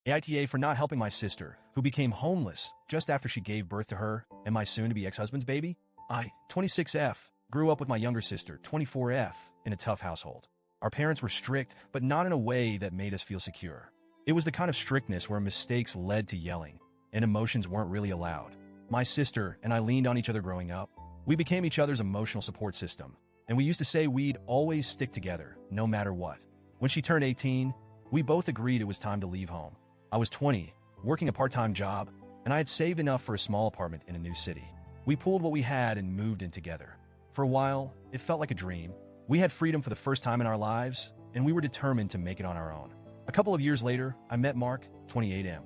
AITA for not helping my sister, who became homeless just after she gave birth to her and my soon-to-be ex-husband's baby. I, 26F, grew up with my younger sister, 24F, in a tough household. Our parents were strict, but not in a way that made us feel secure. It was the kind of strictness where mistakes led to yelling, and emotions weren't really allowed. My sister and I leaned on each other growing up. We became each other's emotional support system, and we used to say we'd always stick together, no matter what. When she turned 18, we both agreed it was time to leave home. I was 20, working a part-time job, and I had saved enough for a small apartment in a new city. We pooled what we had and moved in together. For a while, it felt like a dream. We had freedom for the first time in our lives, and we were determined to make it on our own. A couple of years later, I met Mark, 28M.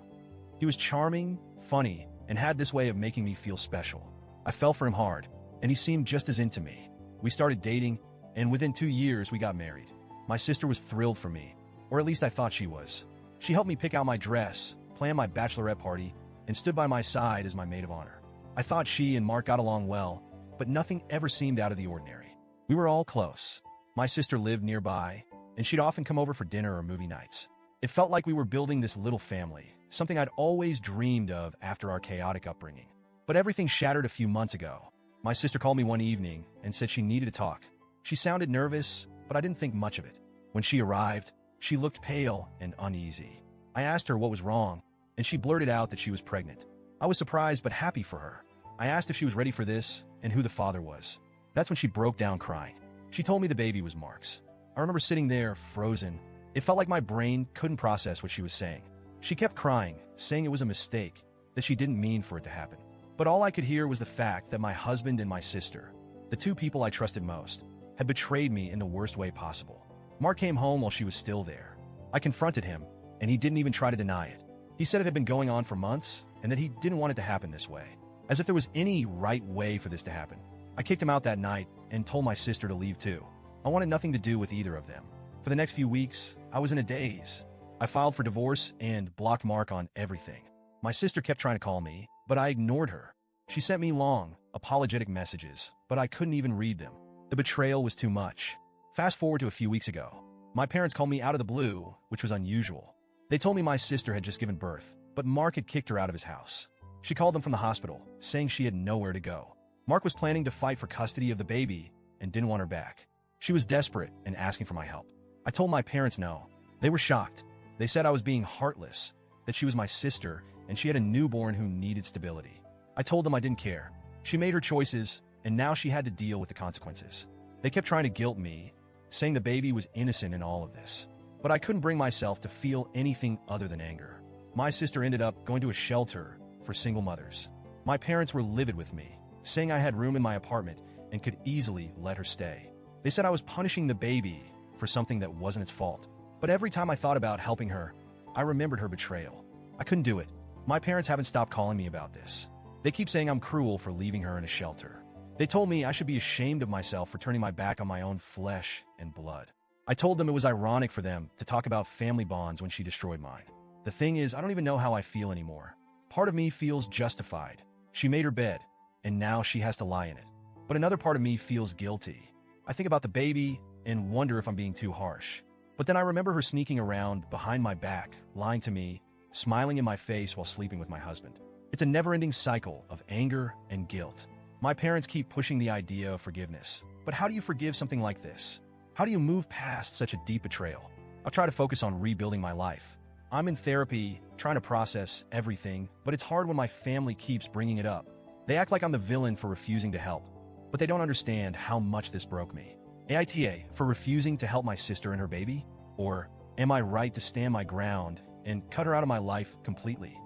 He was charming, funny, and had this way of making me feel special. I fell for him hard, and he seemed just as into me. We started dating, and within 2 years, we got married. My sister was thrilled for me, or at least I thought she was. She helped me pick out my dress, plan my bachelorette party, and stood by my side as my maid of honor. I thought she and Mark got along well, but nothing ever seemed out of the ordinary. We were all close. My sister lived nearby, and she'd often come over for dinner or movie nights. It felt like we were building this little family, something I'd always dreamed of after our chaotic upbringing. But everything shattered a few months ago. My sister called me one evening and said she needed to talk. She sounded nervous, but I didn't think much of it. When she arrived, she looked pale and uneasy. I asked her what was wrong, and she blurted out that she was pregnant. I was surprised but happy for her. I asked if she was ready for this and who the father was. That's when she broke down crying. She told me the baby was Mark's. I remember sitting there, frozen. It felt like my brain couldn't process what she was saying. She kept crying, saying it was a mistake, that she didn't mean for it to happen. But all I could hear was the fact that my husband and my sister, the two people I trusted most, had betrayed me in the worst way possible. Mark came home while she was still there. I confronted him, and he didn't even try to deny it. He said it had been going on for months, and that he didn't want it to happen this way. As if there was any right way for this to happen. I kicked him out that night and told my sister to leave too. I wanted nothing to do with either of them. For the next few weeks, I was in a daze. I filed for divorce and blocked Mark on everything. My sister kept trying to call me, but I ignored her. She sent me long, apologetic messages, but I couldn't even read them. The betrayal was too much. Fast forward to a few weeks ago. My parents called me out of the blue, which was unusual. They told me my sister had just given birth, but Mark had kicked her out of his house. She called them from the hospital, saying she had nowhere to go. Mark was planning to fight for custody of the baby and didn't want her back. She was desperate and asking for my help. I told my parents no. They were shocked. They said I was being heartless, that she was my sister, and she had a newborn who needed stability. I told them I didn't care. She made her choices, and now she had to deal with the consequences. They kept trying to guilt me, saying the baby was innocent in all of this. But I couldn't bring myself to feel anything other than anger. My sister ended up going to a shelter for single mothers. My parents were livid with me, saying I had room in my apartment and could easily let her stay. They said I was punishing the baby for something that wasn't its fault. But every time I thought about helping her, I remembered her betrayal. I couldn't do it. My parents haven't stopped calling me about this. They keep saying I'm cruel for leaving her in a shelter. They told me I should be ashamed of myself for turning my back on my own flesh and blood. I told them it was ironic for them to talk about family bonds when she destroyed mine. The thing is, I don't even know how I feel anymore. Part of me feels justified. She made her bed, and now she has to lie in it. But another part of me feels guilty. I think about the baby and wonder if I'm being too harsh. But then I remember her sneaking around behind my back, lying to me, smiling in my face while sleeping with my husband. It's a never-ending cycle of anger and guilt. My parents keep pushing the idea of forgiveness. But how do you forgive something like this? How do you move past such a deep betrayal? I'll try to focus on rebuilding my life. I'm in therapy, trying to process everything, but it's hard when my family keeps bringing it up. They act like I'm the villain for refusing to help, but they don't understand how much this broke me. AITA for refusing to help my sister and her baby? Or am I right to stand my ground and cut her out of my life completely?